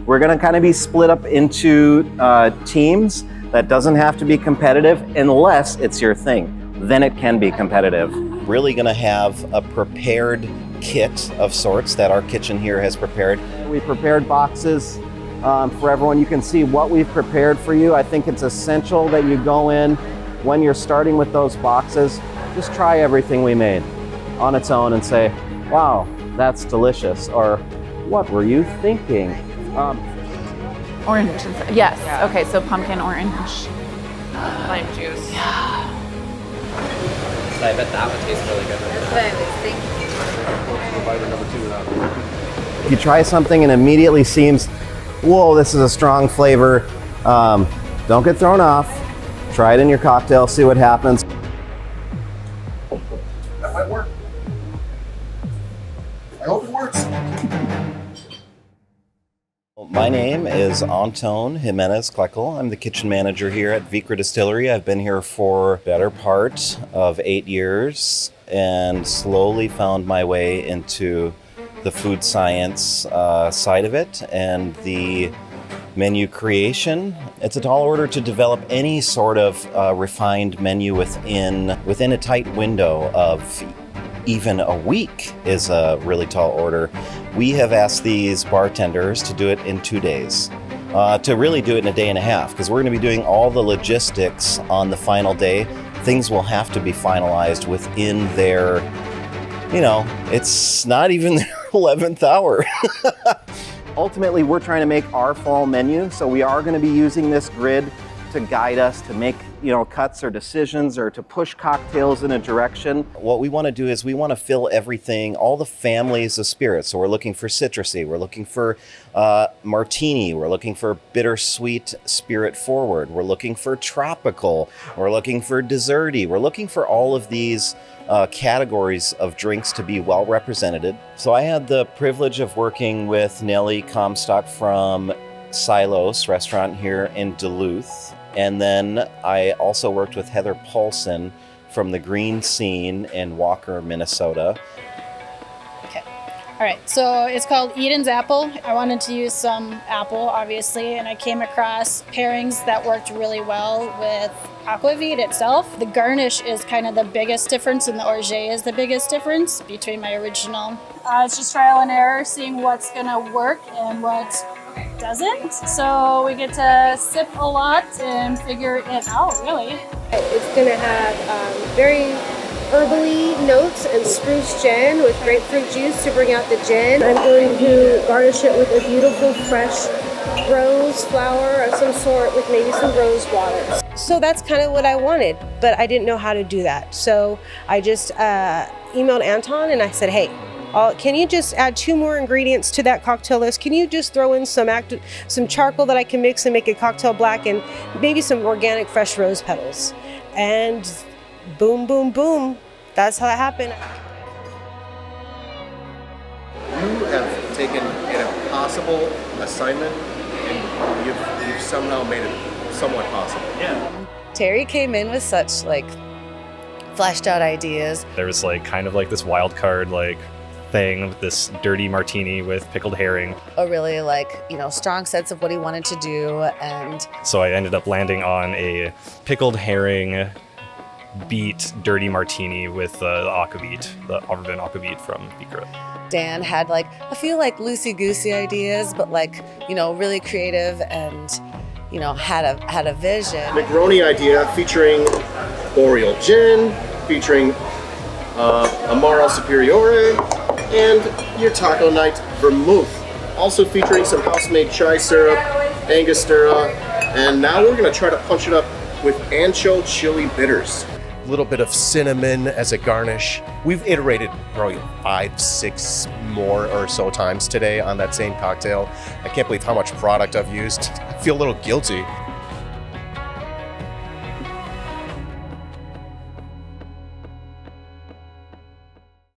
We're gonna kind of be split up into teams. That doesn't have to be competitive unless it's your thing. Then it can be competitive. Really gonna have a prepared kit of sorts that our kitchen here has prepared. We prepared boxes for everyone. You can see what we've prepared for you. I think it's essential that you go in when you're starting with those boxes, just try everything we made on its own and say, wow, that's delicious, or what were you thinking? Orange, yes. Yeah. Okay, so pumpkin orange. Lime juice. Yeah. So I bet that would taste really good. That's what I was thinking. If you try something and immediately seems, whoa, this is a strong flavor, don't get thrown off. Try it in your cocktail, see what happens. That might work. I hope it works. My name is Anton Jimenez-Kleckel. I'm the kitchen manager here at Vikre Distillery. I've been here for the better part of 8 years and slowly found my way into the food science side of it and the menu creation. It's a tall order to develop any sort of refined menu within a tight window of even a week is a really tall order. We have asked these bartenders to do it in 2 days, to really do it in a day and a half, because we're going to be doing all the logistics on the final day. Things will have to be finalized within their, it's not even their 11th hour. Ultimately, we're trying to make our fall menu, so we are going to be using this grid to guide us to make cuts or decisions or to push cocktails in a direction. What we want to do is we want to fill everything, all the families of spirits. So we're looking for citrusy, we're looking for martini, we're looking for bittersweet spirit forward, we're looking for tropical, we're looking for desserty, we're looking for all of these categories of drinks to be well represented. So I had the privilege of working with Nellie Comstock from Silos restaurant here in Duluth. And then I also worked with Heather Paulson from the Green Scene in Walker, Minnesota. Okay. All right. So it's called Eden's Apple. I wanted to use some apple, obviously, and I came across pairings that worked really well with aquavit itself. The garnish is kind of the biggest difference, and the orge is the biggest difference between my original. It's just trial and error, seeing what's going to work and what doesn't. So we get to sip a lot and figure it out, really. It's going to have very herbally notes and spruce gin with grapefruit juice to bring out the gin. I'm going to garnish it with a beautiful fresh rose flower of some sort with maybe some rose water. So that's kind of what I wanted, but I didn't know how to do that. So I just emailed Anton and I said, hey, can you just add 2 more ingredients to that cocktail list? Can you just throw in some charcoal that I can mix and make a cocktail black, and maybe some organic fresh rose petals? And boom, boom, boom. That's how that happened. You have taken an impossible assignment and you've somehow made it somewhat possible. Yeah. Terry came in with such fleshed out ideas. There was kind of this wild card thing with this dirty martini with pickled herring. A really strong sense of what he wanted to do, and so I ended up landing on a pickled herring beet dirty martini with the aquavit, the Arvin aquavit from Vikre. Dan had a few loosey-goosey ideas, but really creative and had a vision. Negroni idea featuring Boreal Gin, featuring Amaro Superiore, and your Taco Night Vermouth. Also featuring some house-made chai syrup, Angostura, and now we're gonna try to punch it up with ancho chili bitters. A little bit of cinnamon as a garnish. We've iterated probably 5-6 more or so times today on that same cocktail. I can't believe how much product I've used. I feel a little guilty.